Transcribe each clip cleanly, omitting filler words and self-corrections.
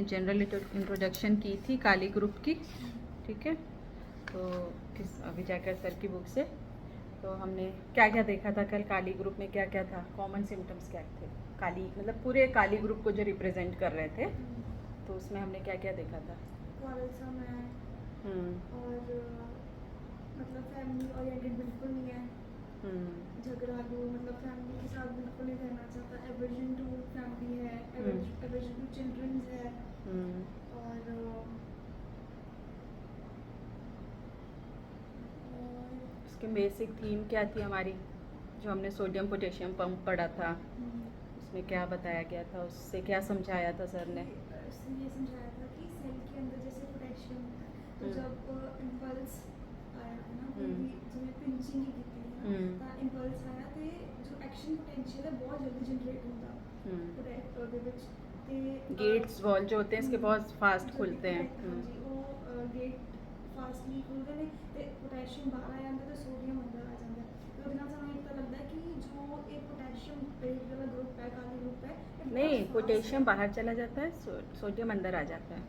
General introduction की थी काली group की, ठीक है। तो विजयकर सर की बुक से तो हमने क्या क्या देखा था कल, काली ग्रुप में क्या क्या था, कॉमन सिम्टम्स क्या थे काली, मतलब पूरे काली ग्रुप को जो रिप्रेजेंट कर रहे थे, तो उसमें हमने क्या क्या देखा था। क्वारलसम है और मतलब फैमिली ओरिएंटेड बिल्कुल नहीं है, झगड़ालू, मतलब फैमिली के साथ बिल्कुल नहीं रहना चाहता, एवर्जन टू फैमिली है, एवर्जन टू चिल्ड्रन है, और उसकी बेसिक थीम क्या थी हमारी, जो हमने सोडियम पोटेशियम पंप पढ़ा था, उसमें क्या बताया गया था, उससे क्या समझाया था सर ने। उसने ये समझाया था कि सेल के अंदर जैसे पोटेशियम होता है, तो जब इम्पल्स आया है ना, कोई भी जिन्हें पिंचिंग की थी ना, इम्पल्स आया तो जो एक्शन पोटेंशियल है बहुत जल्दी जनरेट होता गेट्स वॉल जो होते हैं इसके बहुत फास्ट खुलते हैं। वो गेट फास्टली खुलते ने ते पोटेशियम बाहर आ जाता तो सोडियम अंदर आ जाता है, तो बिना समय पता लगता है कि जो एक पोटेशियम बेस्ड वाला ग्रुप है, काली ग्रुप है, नहीं पोटेशियम बाहर चला जाता है, सोडियम अंदर आ जाता है।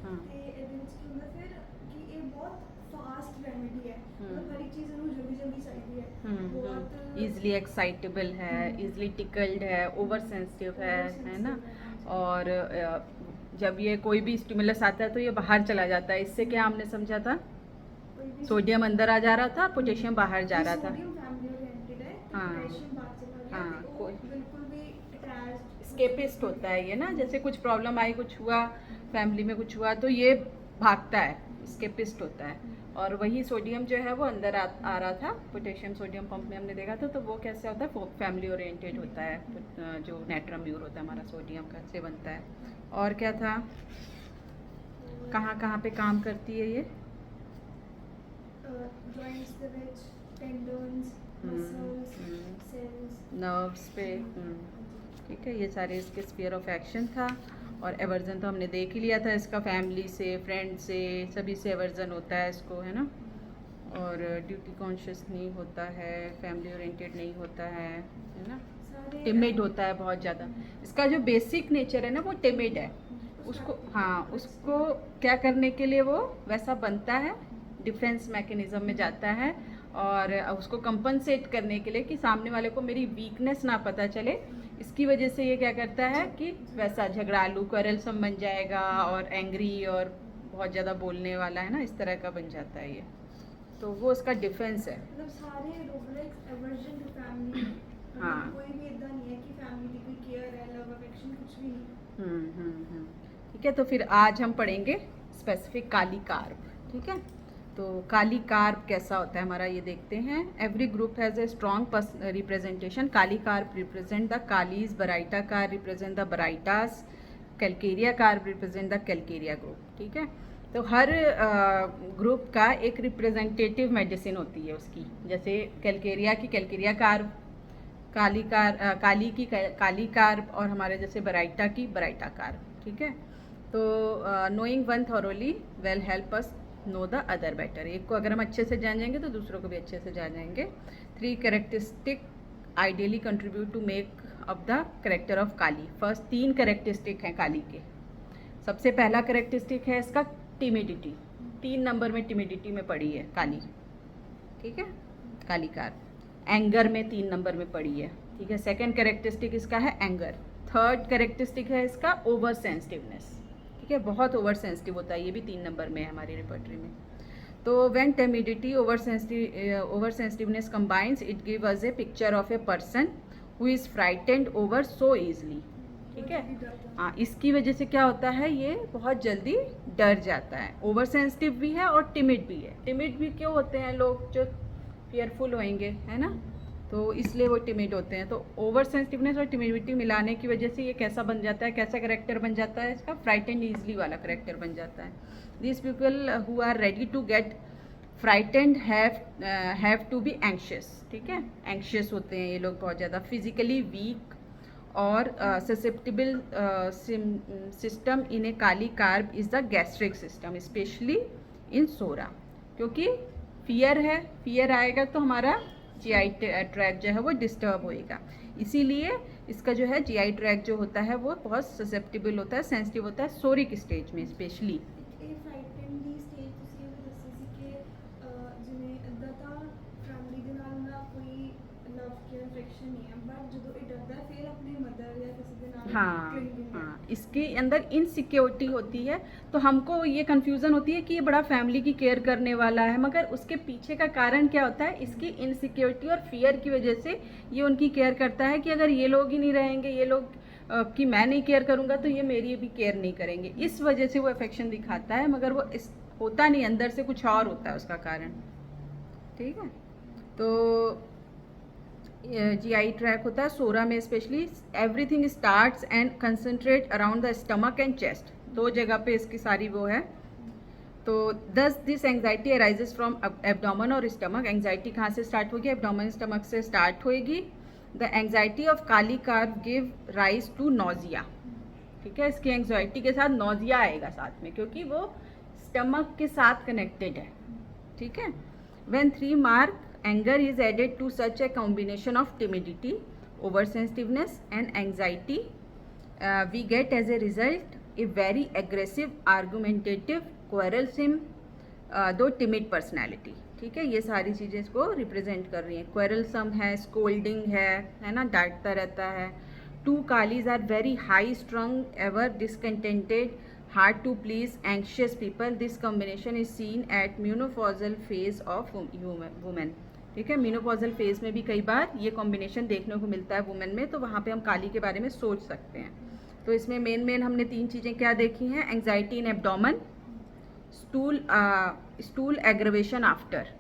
हाँ ते ਇਹਦੇ ਵਿੱਚ ਕੀ ਹੁੰਦਾ ਫਿਰ कि ये बहुत फास्ट रेमेडी है, मतलब हर एक चीज़ ਨੂੰ जल्दी जल्दी चाहिए है, बहुत ईजिली एक्साइटेबल है, ईजिली टिकल्ड है, ओवर सेंसिटिव है ना। और जब ये कोई भी स्टिमुलस आता है तो ये बाहर चला जाता है, इससे क्या हमने समझा था, सोडियम अंदर आ जा रहा था, पोटेशियम बाहर जा रहा था। हाँ बिल्कुल भी स्केपिस्ट होता है ये ना, जैसे कुछ प्रॉब्लम आई, कुछ हुआ फैमिली में, कुछ हुआ तो ये भागता है, स्केपिस्ट होता है। और वही सोडियम जो है वो अंदर आ रहा था, पोटेशियम सोडियम पंप में हमने देखा था, तो वो कैसे होता है, फैमिली ओरिएंटेड होता है, जो नेट्राम्यूर होता है हमारा सोडियम का से बनता है। और क्या था, कहाँ कहाँ पे काम करती है ये, जॉइंट्स के विच, टेंडन्स, मसल्स, सेल्स, नर्व्स पे, ठीक है। ये सारे इसके स्फीयर ऑफ एक्शन था। और एवर्जन तो हमने देख ही लिया था इसका, फैमिली से, फ्रेंड से, सभी से एवर्जन होता है इसको, है ना। और ड्यूटी कॉन्शियस नहीं होता है, फैमिली ओरिएंटेड नहीं होता है ना, टिमिड होता है बहुत ज़्यादा। इसका जो बेसिक नेचर है ना वो टिमिड है, उसको हाँ उसको क्या करने के लिए वो वैसा बनता है, डिफेंस मैकेनिज्म में जाता है, और उसको कंपनसेट करने के लिए कि सामने वाले को मेरी वीकनेस ना पता चले, इसकी वजह से ये क्या करता है कि वैसा झगड़ालू, क्वेरलसम बन जाएगा, और एंग्री और बहुत ज़्यादा बोलने वाला है ना, इस तरह का बन जाता है ये, तो वो उसका डिफेंस है। मतलब सारे रोबोटिक्स एवर्जन टू फैमिली, हाँ कोई भी इतना नहीं है कि फैमिली की केयर है, लव अफेक्शन कुछ भी नहीं। ठीक है। तो फिर आज हम पढ़ेंगे स्पेसिफिक काली कार्ब, ठीक है। तो काली कार्ब कैसा होता है हमारा ये देखते हैं। Every group has a strong representation, kali carb represent the kalis, baryta carb represent the barytas, calcarea carb represent the calcarea group, ठीक है। तो हर ग्रुप का एक रिप्रेजेंटेटिव मेडिसिन होती है उसकी, जैसे कैलकेरिया की कैलकेरिया कार्ब, काली की काली कार्ब, और हमारे जैसे बराइटा की बराइटा कार्ब, ठीक है। तो knowing one thoroughly well help us know the other better, एक को अगर हम अच्छे से जान जाएंगे तो दूसरों को भी अच्छे से जान जाएंगे। 3 characteristic ideally contribute to make up the character of Kali. First 3 characteristic हैं काली के। सबसे पहला कैरेक्टरिस्टिक है इसका टिमिडिटी, 3 नंबर में टिमिडिटी में पड़ी है काली, ठीक है, काली कार्ब। एंगर में 3 नंबर में पड़ी है, ठीक है। सेकेंड कैरेक्टरिस्टिक इसका है एंगर। थर्ड कैरेक्टरिस्टिक है इसका ओवर सेंसिटिवनेस, ठीक है, बहुत ओवर सेंसिटिव होता है, ये भी 3 नंबर में है हमारी रिपर्टरी में। तो when timidity over sensitiveness combines it give us A picture of a person who is frightened over so easily, ठीक है। हाँ, इसकी वजह से क्या होता है, ये बहुत जल्दी डर जाता है, ओवर सेंसिटिव भी है और टिमिड भी है। टिमिड भी क्यों होते हैं लोग, जो फियरफुल होंगे, है ना, तो इसलिए वो टिमिड होते हैं। तो ओवर सेंसिटिवनेस और टिमिडिटी मिलाने की वजह से ये कैसा बन जाता है, कैसा करेक्टर बन जाता है इसका, फ्राइटेंड ईजली वाला करेक्टर बन जाता है। This people who are ready to get frightened have to be anxious, ठीक है, एंशियस होते हैं ये लोग बहुत ज़्यादा। फिजिकली वीक और susceptible system in a kali carb is the gastric system, especially in psora, क्योंकि फियर है, फियर आएगा तो हमारा GI ट्रैक जो है वो डिस्टर्ब होएगा। इसीलिए इसका जो है GI ट्रैक जो होता है वो बहुत ससेप्टिबल होता है, सेंसिटिव होता है सोरिक स्टेज में स्पेशली। ਇਹ ਫਰਾਈਟਨ ਦੀ ਸਟੇਜ ਤੁਸੀਂ ਇਹ ਵੀ ਦੱਸੀ ਸੀ ਕਿ ਜਿਵੇਂ ਇੱਦਾਂ ਤਾਂ ਫੈਮਿਲੀ ਦੇ ਨਾਲ ਨਾ ਕੋਈ ਲਵ ਕੇਅਰ ਅਫੈਕਸ਼ਨ नहीं है, बट ਜਦੋਂ ਇਹ ਡਰਦਾ ਹੈ ਫਿਰ अपने मदर या किसी के नाल हाँ, इसके अंदर इनसिक्योरिटी होती है, तो हमको ये कंफ्यूजन होती है कि ये बड़ा फैमिली की केयर करने वाला है, मगर उसके पीछे का कारण क्या होता है, इसकी इनसिक्योरिटी और फियर की वजह से ये उनकी केयर करता है कि अगर ये लोग ही नहीं रहेंगे, ये लोग कि मैं नहीं केयर करूँगा तो ये मेरी भी केयर नहीं करेंगे, इस वजह से वो अफेक्शन दिखाता है, मगर वो होता नहीं, अंदर से कुछ और होता है उसका कारण। ठीक है, तो GI ट्रैक होता है सोरा में specially, everything starts and concentrate around the stomach and chest, दो जगह पे इसकी सारी वो है। तो this anxiety arises from abdomen और स्टमक, एंग्जाइटी कहाँ से स्टार्ट होगी, एब्डोमेन स्टमक से स्टार्ट होएगी। The anxiety of Kali carb give rise to nausea, ठीक है, इसकी एंग्जाइटी के साथ नोजिया आएगा साथ में, क्योंकि वो स्टमक के साथ कनेक्टेड है। ठीक है, when 3 mark anger is added to such a combination of timidity, oversensitiveness and anxiety, we get as a result a very aggressive, argumentative, quarrelsome, though timid personality। ठीक है, ये सारी चीज़ें इसको रिप्रेजेंट कर रही हैं। क्वेरलसम है, स्कोल्डिंग है ना, डांटता रहता है। 2 Kalis are very high strung, ever discontented, hard to please, anxious people. This combination is seen at menopausal phase of women। ठीक है, मीनोपॉजल फेज में भी कई बार ये कॉम्बिनेशन देखने को मिलता है वुमेन में, तो वहाँ पे हम काली के बारे में सोच सकते हैं। तो इसमें मेन हमने 3 चीज़ें क्या देखी हैं, एंग्जाइटी इन एब्डोमेन, स्टूल एग्रवेशन आफ्टर,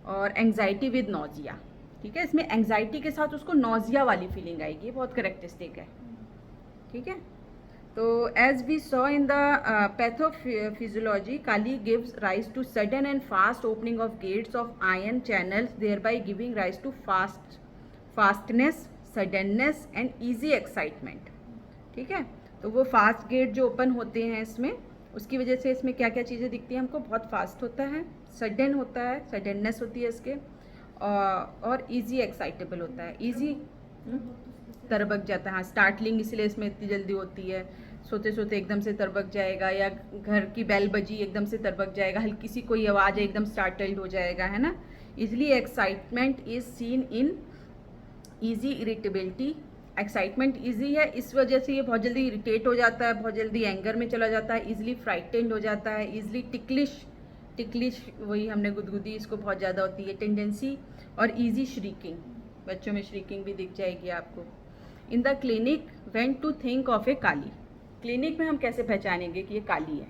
और एंग्जाइटी विद नोजिया। ठीक है, इसमें एंग्जाइटी के साथ उसको नोजिया वाली फीलिंग आएगी, ये बहुत करेक्टरिस्टिक है। ठीक है, तो as we saw in the pathophysiology, Kali gives rise to sudden and fast opening of gates of ion channels, thereby giving rise to fastness, suddenness and easy excitement. ठीक है, तो वो फास्ट गेट जो open होते हैं इसमें, उसकी वजह से इसमें क्या क्या चीज़ें दिखती हैं हमको, बहुत फास्ट होता है, सडन होता है, सडननेस होती है इसके, और इजी एक्साइटेबल होता है, इजी तरबक जाता है। हाँ, स्टार्टलिंग इसलिए इसमें इतनी जल्दी होती है, सोते सोते एकदम से तरबक जाएगा, या घर की बेल बजी एकदम से तरबक जाएगा, हल्की सी कोई आवाज़ है एकदम स्टार्टल्ड हो जाएगा, है ना। इसलिए excitement is seen in easy irritability, excitement easy है, इस वजह से ये बहुत जल्दी इरिटेट हो जाता है, बहुत जल्दी एंगर में चला जाता है, ईजिली फ्राइटेंड हो जाता है, ईजिली टिकलिश वही हमने गुदगुदी, इसको बहुत ज़्यादा होती है टेंडेंसी, और ईजी श्रीकिंग, बच्चों में श्रीकिंग भी दिख जाएगी आपको। In the clinic when to think of a Kali, clinic में हम कैसे पहचानेंगे कि ये काली है।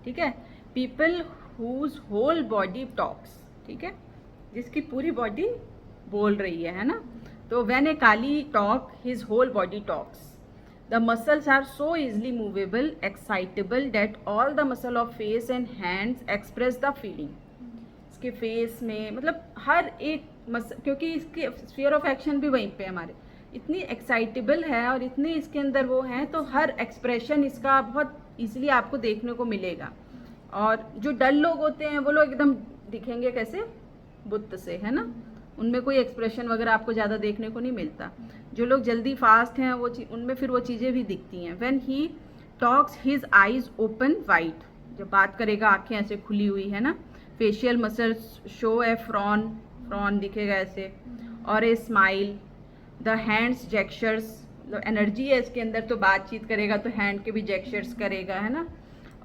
ठीक है, people whose whole body talks, ठीक है, जिसकी पूरी बॉडी बोल रही है ना। तो when a Kali talk, his whole body talks, the muscles are so easily movable, excitable that all the muscle of face and hands express the feeling। इसके फेस में मतलब हर एक क्योंकि इसके स्फीयर ऑफ एक्शन भी वहीं पे हमारे इतनी एक्साइटेबल है और इतनी इसके अंदर वो है, तो हर एक्सप्रेशन इसका बहुत इजीली आपको देखने को मिलेगा। और जो डल लोग होते हैं वो लोग एकदम दिखेंगे कैसे, बुत से, है ना, उनमें कोई एक्सप्रेशन वगैरह आपको ज़्यादा देखने को नहीं मिलता। जो लोग जल्दी फास्ट हैं वो उनमें फिर वो चीज़ें भी दिखती हैं। When he talks his eyes open wide, जब बात करेगा आंखें ऐसे खुली हुई है ना। Facial muscles show a frown दिखेगा ऐसे, और a smile. The hands gestures, energy है इसके अंदर, तो बातचीत करेगा तो हैंड के भी जेक्चर्स करेगा, है ना।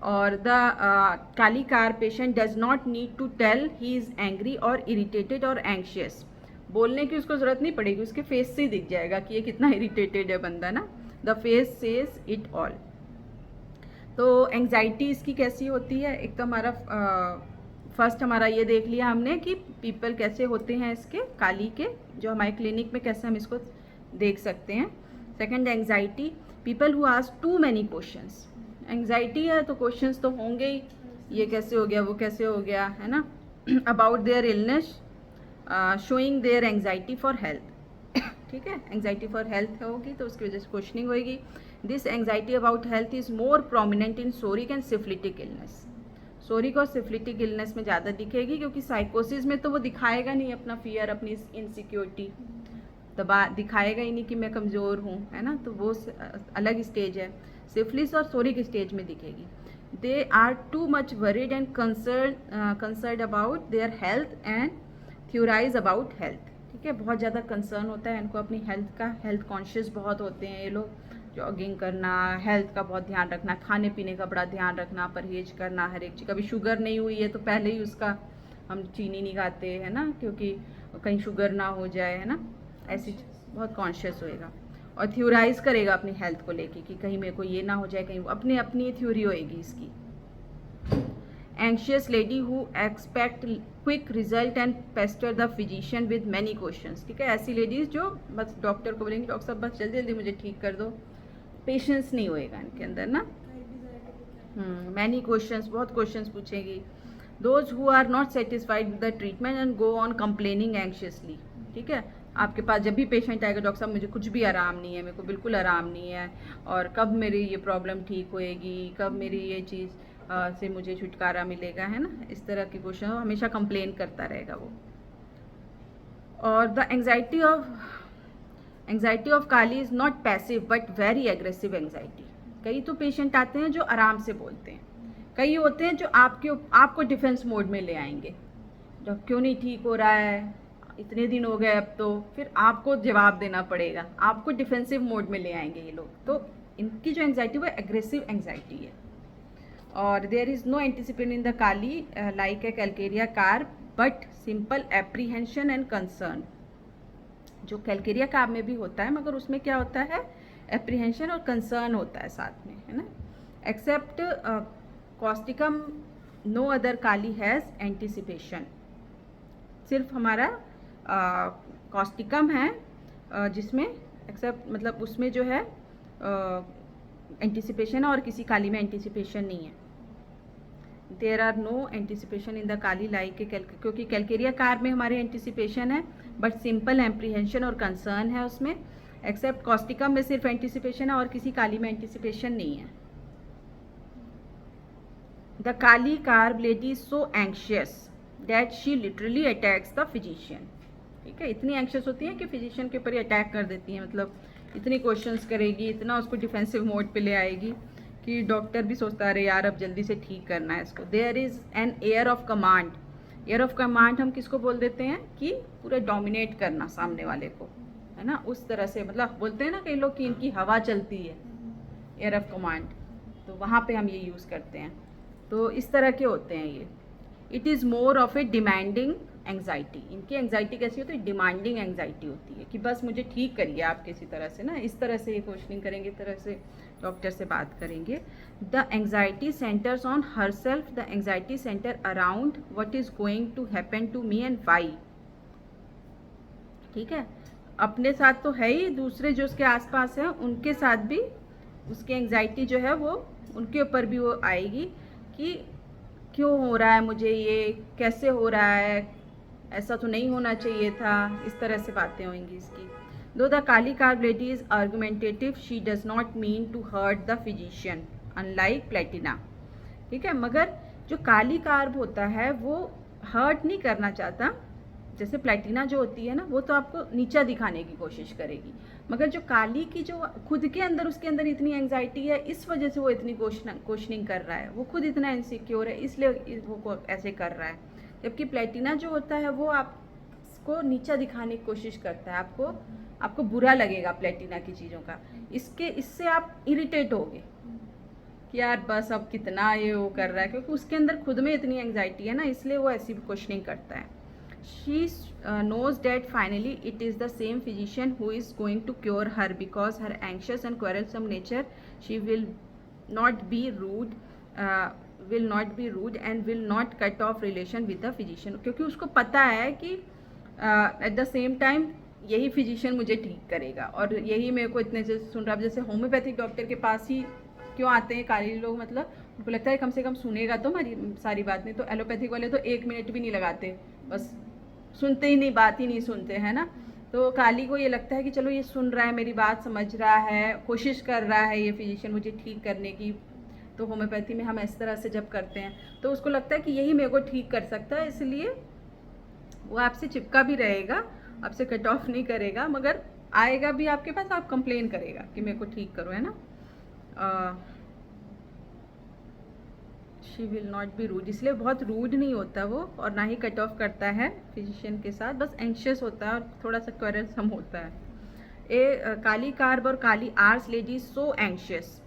और the Kali carb patient does not need to tell he is angry और इरिटेटेड और एंग्शियस, बोलने की उसको ज़रूरत नहीं पड़ेगी, उसके फेस से ही दिख जाएगा कि ये कितना इरिटेटेड है बंदा ना। The face says it all. तो एंग्जाइटी इसकी कैसी होती है, एक तो हमारा फर्स्ट हमारा ये देख लिया हमने कि पीपल कैसे होते हैं इसके काली के, जो हमारे क्लिनिक में कैसे हम इसको देख सकते हैं। Second anxiety, people who ask too many questions. Anxiety है तो क्वेश्चंस तो होंगे ही, ये कैसे हो गया, वो कैसे हो गया, है ना। About their illness, showing there anxiety for health. ठीक है, एंग्जाइटी फॉर हेल्थ होगी तो उसकी वजह से क्वेश्चनिंग होगी। This anxiety about health is more prominent in सोरिक and syphilitic illness. सोरिक और सिफिलिटिक इलनेस में ज़्यादा दिखेगी, क्योंकि साइकोसिस में तो वो दिखाएगा नहीं अपना फियर, अपनी इनसिक्योरिटी दबा दिखाएगा ही नहीं कि मैं कमज़ोर हूँ, है ना, तो वो अलग स्टेज है। सिफिलिस और सोरिक स्टेज में दिखेगी। They are too much worried and concern about their health and theorise about health. ठीक है, बहुत ज़्यादा कंसर्न होता है इनको अपनी हेल्थ का, हेल्थ कॉन्शियस बहुत होते हैं ये लोग। जॉगिंग करना, हेल्थ का बहुत ध्यान रखना, खाने पीने का बड़ा ध्यान रखना, परहेज करना हर एक चीज़। कभी शुगर नहीं हुई है तो पहले ही उसका हम चीनी नहीं खाते, है ना, क्योंकि कहीं शुगर ना हो जाए, है ना, ऐसी बहुत कॉन्शियस होएगा। और थ्योराइज करेगा अपनी हेल्थ को लेके कि कहीं मेरे को ये ना हो जाए, कहीं अपनी अपनी थ्योरी होएगी इसकी। Anxious lady who expect quick result and Pasteur the physician with many questions. ठीक है, ऐसी लेडीज़ जो बस डॉक्टर को बोलेंगे डॉक्टर साहब बस जल्दी जल्दी मुझे ठीक कर दो, पेशेंस नहीं होएगा इनके अंदर ना। मैनी क्वेश्चंस, बहुत क्वेश्चंस पूछेगी। Those who are not satisfied with the treatment and go on complaining anxiously. ठीक है, आपके पास जब भी पेशेंट आएगा डॉक्टर साहब मुझे कुछ भी आराम नहीं है, मेरे को बिल्कुल आराम नहीं है, और कब मेरी ये प्रॉब्लम ठीक होएगी, कब मेरी ये चीज़ से मुझे छुटकारा मिलेगा, है ना, इस तरह के क्वेश्चन हमेशा कंप्लेन करता रहेगा वो। और the anxiety of Kali is not passive but very aggressive anxiety. कई तो पेशेंट आते हैं जो आराम से बोलते हैं, कई होते हैं जो आपको डिफेंस मोड में ले आएंगे, जब क्यों नहीं ठीक हो रहा है, इतने दिन हो गए, अब तो फिर आपको जवाब देना पड़ेगा, आपको डिफेंसिव मोड में ले आएंगे ये लोग। तो इनकी जो एंग्जाइटी वो एग्रेसिव एंग्जाइटी है। और there is no anticipation in the Kali like a calcarea carb but simple apprehension and concern. जो कैलकेरिया कार्ब में भी होता है, मगर उसमें क्या होता है, एप्रीहेंशन और कंसर्न होता है साथ में, है ना। Except causticum no other Kali has anticipation. सिर्फ हमारा कॉस्टिकम है जिसमें एक्सेप्ट मतलब उसमें जो है एंटिसिपेशन है, और किसी काली में एंटिसिपेशन नहीं है। There are no anticipation in the Kali like क्योंकि कैलकेरिया कार्ब में हमारे एंटिसिपेशन है बट सिंपल एप्रीहेंशन और कंसर्न है उसमें। एक्सेप्ट कॉस्टिकम में सिर्फ एंटिसिपेशन है और किसी काली में एंटिसिपेशन नहीं है। The Kali carb lady is so anxious that she literally attacks the physician. ठीक है, इतनी एंशियस होती है कि फिजिशियन के ऊपर ही अटैक कर देती है, मतलब इतनी क्वेश्चंस करेगी, इतना उसको डिफेंसिव मोड पे ले आएगी कि डॉक्टर भी सोचता है अरे यार अब जल्दी से ठीक करना है इसको। There is an air of command. Air of command हम किसको बोल देते हैं कि पूरा डोमिनेट करना सामने वाले को, है ना, उस तरह से, मतलब बोलते हैं ना कई लोग कि इनकी हवा चलती है, एयर ऑफ कमांड, तो वहाँ पे हम ये यूज़ करते हैं। तो इस तरह के होते हैं ये। It is more of A demanding anxiety. इनकी एंग्जाइटी कैसी होती है, डिमांडिंग एंग्जाइटी होती है कि बस मुझे ठीक करिए आप किसी तरह से ना, इस तरह से ये क्वेश्चनिंग करेंगे, इस तरह से डॉक्टर से बात करेंगे। The anxiety centres on herself, the anxiety centre around what is going to happen to me and why. ठीक है, अपने साथ तो है ही, दूसरे जो उसके आसपास हैं उनके साथ भी उसकी एंग्जाइटी जो है वो उनके ऊपर भी वो आएगी कि क्यों हो रहा है मुझे ये, कैसे हो रहा है, ऐसा तो नहीं होना चाहिए था, इस तरह से बातें होंगी इसकी। Though the Kali carb lady is argumentative she does not mean to hurt the physician unlike platina. ठीक है, मगर जो काली कार्ब होता है वो हर्ट नहीं करना चाहता, जैसे प्लेटिना जो होती है ना वो तो आपको नीचा दिखाने की कोशिश करेगी, मगर जो काली की जो खुद के अंदर उसके अंदर इतनी एंग्जाइटी है, इस वजह से वो इतनी क्वेश्चनिंग कर रहा है, वो खुद इतना इनसिक्योर है इसलिए वो ऐसे कर रहा है। जबकि प्लेटिना जो होता है वो आपको नीचा दिखाने की कोशिश करता है, आपको बुरा लगेगा प्लेटिना की चीज़ों का, इससे आप इरिटेट होगे कि यार बस अब कितना ये वो कर रहा है, क्योंकि उसके अंदर खुद में इतनी एंग्जाइटी है ना, इसलिए वो ऐसी क्वेश्चनिंग करता है। She knows that finally it is the same physician who is going to cure her because her anxious and quarrelsome nature, she will not be rude and will not cut off relation with the physician, क्योंकि उसको पता है कि at the same time यही physician मुझे ठीक करेगा और यही मेरे को इतने से सुन रहा है। जैसे होम्योपैथिक डॉक्टर के पास ही क्यों आते हैं काली लोग, मतलब उनको लगता है कम से कम सुनेगा तो हमारी सारी बात, नहीं तो एलोपैथिक वाले तो 1 मिनट भी नहीं लगाते, बस सुनते ही नहीं, बात ही नहीं सुनते, है ना। तो काली को ये लगता है कि चलो ये सुन रहा है, मेरी बात समझ रहा है, कोशिश कर रहा है ये फिजिशियन मुझे ठीक करने की, तो होम्योपैथी में हम इस तरह से जब करते हैं तो उसको लगता है कि यही मेरे को ठीक कर सकता है, इसलिए वो आपसे चिपका भी रहेगा, आपसे कट ऑफ नहीं करेगा, मगर आएगा भी आपके पास, आप कंप्लेन करेगा कि मेरे को ठीक करो, है ना। She will not be rude, इसलिए बहुत रूड नहीं होता वो, और ना ही कट ऑफ करता है फिजिशियन के साथ, बस एंशियस होता है और थोड़ा सा क्वेरलसम होता है। काली कार्ब और kali ars lady so anxious,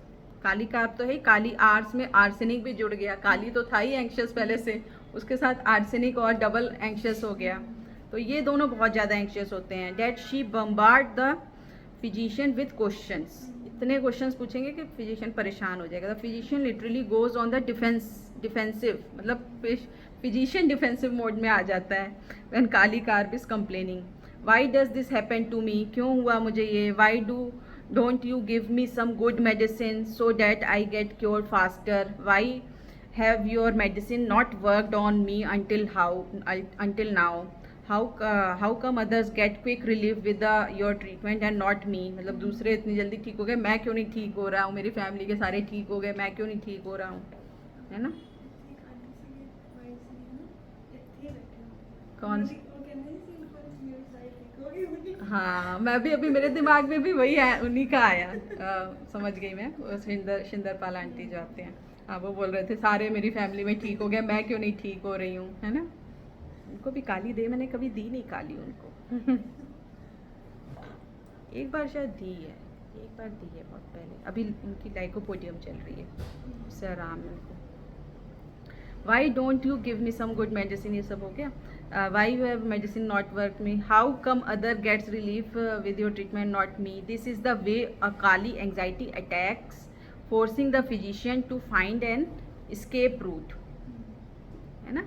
kali carb तो है, काली आर्स में आर्सेनिक भी जुड़ गया, काली तो था ही एंशियस पहले से, उसके साथ आर्सेनिक और डबल एंशियस हो गया, तो ये दोनों बहुत ज़्यादा एंशियस होते हैं। That she bombard the physician with questions, इतने क्वेश्चंस पूछेंगे कि फिजिशियन परेशान हो जाएगा। The physician literally goes on the defensive, मतलब फिजिशियन डिफेंसिव मोड में आ जाता है when Kali carb is complaining. Why does this happen to me, क्यों हुआ मुझे ये, why don't you give me some good medicine so that I get cure faster, why have your medicine not worked on me until now, how come others get quick relief with your treatment and not me, मतलब दूसरे इतनी जल्दी ठीक हो गए, मैं क्यों नहीं ठीक हो रहा हूँ, मेरी फैमिली के सारे ठीक हो गए, मैं क्यों नहीं ठीक हो रहा हूँ, है ना। कौन, हाँ मैं भी अभी मेरे दिमाग में भी वही है, उन्हीं का आया, समझ गई मैं, शिंदरपाल आंटी जो आते हैं, हाँ वो बोल रहे थे सारे मेरी फैमिली में ठीक हो गया, मैं क्यों नहीं ठीक हो रही हूँ, है ना। उनको भी काली दे, मैंने कभी दी नहीं काली उनको एक बार शायद दी है, एक बार दी है बहुत पहले, अभी उनकी लाइकोपोडियम चल रही है, उससे आराम है उनको। Why don't you give me some good medicine, ये सब हो गया। Why you have medicine not work me, how come other gets relief with your treatment not me, this is the way a Kali anxiety attacks forcing the physician to find an escape route, है ना,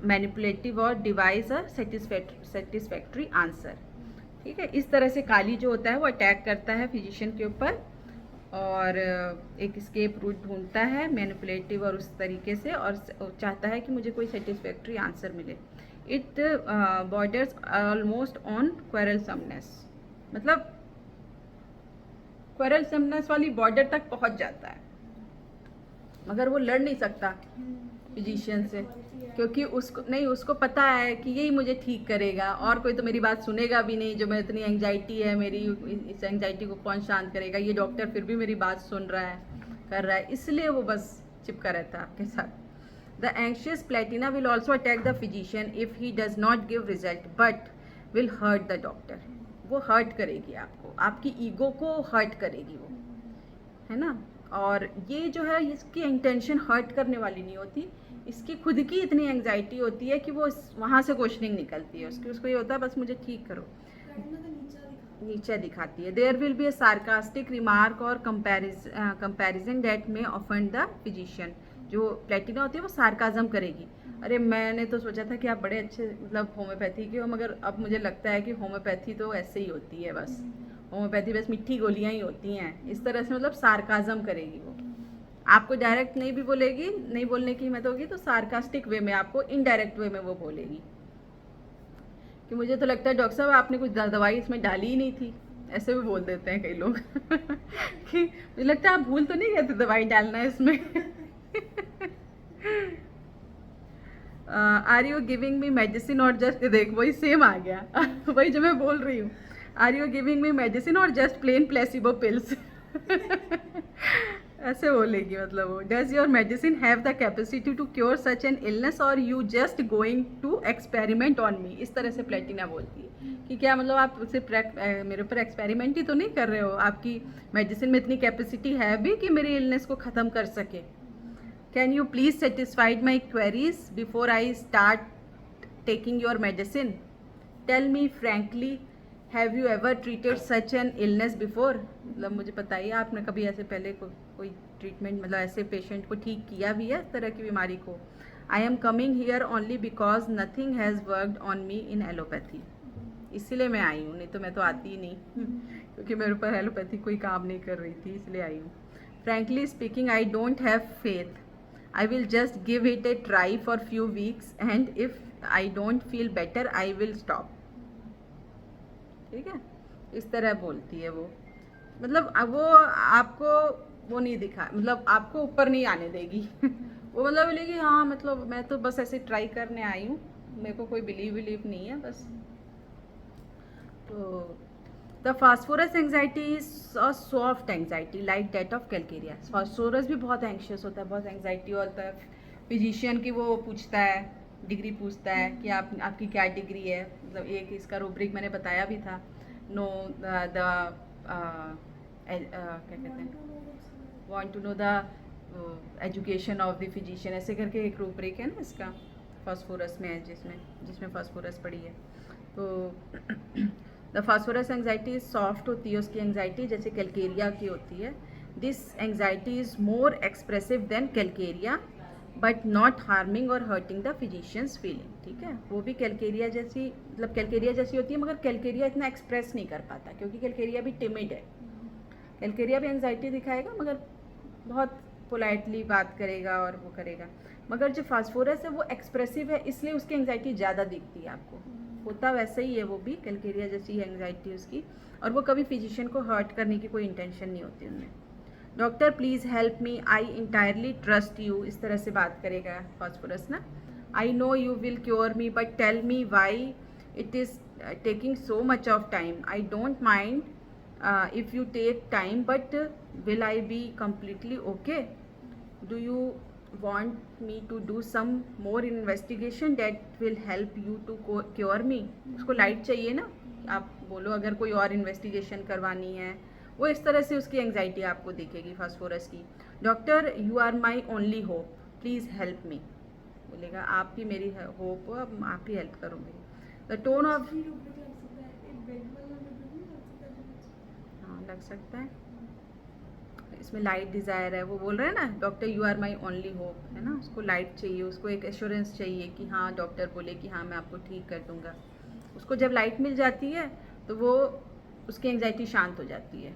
manipulative और device a satisfactory answer, ठीक है। इस तरह से काली जो होता है वो अटैक करता है फिजिशियन के ऊपर और एक स्केप रूट ढूंढता है मैनिपुलेटिव और उस तरीके से, और चाहता है कि मुझे कोई सेटिस्फैक्ट्री आंसर मिले। इट बॉर्डर्स ऑलमोस्ट ऑन क्वेरलसमनेस, मतलब क्वेरलसमनेस वाली बॉर्डर तक पहुंच जाता है, मगर वो लड़ नहीं सकता फिजिशियन से, क्योंकि उसको पता है कि यही मुझे ठीक करेगा, और कोई तो मेरी बात सुनेगा भी नहीं, जो मैं इतनी एंग्जाइटी है मेरी, इस एंग्जाइटी को कौन शांत करेगा, ये डॉक्टर फिर भी मेरी बात सुन रहा है, कर रहा है, इसलिए वो बस चिपका रहता है आपके साथ। The anxious platina will also attack the physician if he does not give result but will hurt the doctor, वो हर्ट करेगी आपको, आपकी ईगो को हर्ट करेगी वो, है ना। और ये जो है इसकी इंटेंशन हर्ट करने वाली नहीं होती, इसकी खुद की इतनी एंग्जाइटी होती है कि वो वहाँ से क्वेश्चनिंग निकलती है उसको ये होता है बस मुझे ठीक करो, नीचा दिखाती है। There will be a sarcastic remark और कंपैरिजन दैट में ऑफेंड द फिजिशियन, जो प्लेटिना होती है वो सार्काज्म करेगी, अरे मैंने तो सोचा था कि आप बड़े अच्छे मतलब होम्योपैथी के हो, मगर अब मुझे लगता है कि होम्योपैथी तो ऐसे ही होती है, बस होम्योपैथी बस मिट्टी गोलियां ही होती हैं, इस तरह से मतलब सार्काज्म करेगी वो, आपको डायरेक्ट नहीं भी बोलेगी, नहीं बोलने की हिम्मत होगी तो सार्कास्टिक वे में आपको इनडायरेक्ट वे में वो बोलेगी कि मुझे तो लगता है डॉक्टर साहब आपने कुछ दवाई इसमें डाली ही नहीं थी, ऐसे भी बोल देते हैं कई लोग कि मुझे लगता है आप भूल तो नहीं गए थे दवाई डालना इसमें are you giving me medicine और जस्ट, देख वही सेम आ गया वही जो मैं बोल रही हूँ, are you giving me medicine और जस्ट प्लेन प्लेसिबो पिल्स ऐसे बोलेगी, मतलब वो does your medicine have the capacity to cure such an illness और you just going to experiment on me, इस तरह से प्लेटिना बोलती है कि क्या मतलब आप सिर्फ मेरे ऊपर एक्सपेरिमेंट ही तो नहीं कर रहे हो, आपकी मेडिसिन में इतनी कैपेसिटी है भी कि मेरी इलनेस को ख़त्म कर सके। Can you please satisfied my queries before I start taking your medicine, tell me frankly have you ever treated such an illness before, मतलब मुझे बताइए आपने कभी ऐसे पहले कोई ट्रीटमेंट मतलब ऐसे पेशेंट को ठीक किया भी है इस तरह की बीमारी को। I am coming here only because nothing has worked on me in allopathy, इसीलिए मैं आई हूँ, नहीं तो मैं तो आती ही नहीं क्योंकि मेरे ऊपर एलोपैथी कोई काम नहीं कर रही थी, इसलिए आई हूँ। Frankly speaking I don't have faith, I will just give it A try for few weeks and if I don't feel better I will stop, ठीक है, इस तरह बोलती है वो, मतलब वो आपको वो नहीं दिखा, मतलब आपको ऊपर नहीं आने देगी वो मतलब बोलेगी हाँ मतलब मैं तो बस ऐसे ट्राई करने आई हूँ, मेरे को कोई बिलीव नहीं है बस। तो the phosphorus anxiety is a soft anxiety like that of calcarea. Phosphorus भी बहुत एंशियस होता है, बहुत एंग्जाइटी होता है। फिजिशियन की वो पूछता है, डिग्री पूछता है कि आपकी क्या डिग्री है, मतलब एक इसका रूब्रिक मैंने बताया भी था। नो द क्या कहते हैं, want to know the education of the physician, ऐसे करके एक रूब्रिक है ना इसका, फास्फोरस में है, जिसमें फास्फोरस पड़ी है। तो द फास्फोरस एंग्जाइटी सॉफ्ट होती है उसकी एंग्जाइटी, जैसे कैलकेरिया की होती है। This anxiety is more expressive than calcarea but not harming और हर्टिंग द फिजिशियंस फीलिंग। ठीक है, वो भी कैलकेरिया जैसी, मतलब कैलकेरिया जैसी होती है, मगर कैलकेरिया इतना एक्सप्रेस नहीं कर पाता क्योंकि कैलकेरिया भी टिमिड है। कैलकेरिया भी एंग्जाइटी दिखाएगा मगर बहुत पोलाइटली बात करेगा और वो करेगा, मगर जो फास्फोरस है वो एक्सप्रेसिव है, इसलिए उसकी एंग्जाइटी ज़्यादा दिखती है आपको। होता वैसे ही है वो भी, कैलकेरिया जैसी है एंग्जाइटी उसकी, और वो कभी फिजिशियन को हर्ट करने की कोई इंटेंशन नहीं होती उनमें। Doctor please help me, I entirely trust you, इस तरह से बात करेगा फास्फोरस ना। I know you will cure me but tell me why it is taking so much of time. I don't mind if you take time, but will I be completely okay? Do you want me to do some more investigation that will help you to cure me? उसको light चाहिए ना, आप बोलो अगर कोई और investigation करवानी है, वो इस तरह से उसकी एंग्जाइटी आपको दिखेगी फास्फोरस की। Doctor you are my only hope, please help me, बोलेगा आप ही मेरी होप हो, अब आप ही हेल्प करोगे। द टोन ऑफ, लग सकता है, इसमें लाइट डिज़ायर है, वो बोल रहे हैं ना doctor you are my only hope, है ना, उसको लाइट चाहिए, उसको एक एश्योरेंस चाहिए कि हाँ डॉक्टर बोले कि हाँ मैं आपको ठीक कर दूंगा। उसको जब लाइट मिल जाती है तो वो उसकी एंग्जाइटी शांत हो जाती है।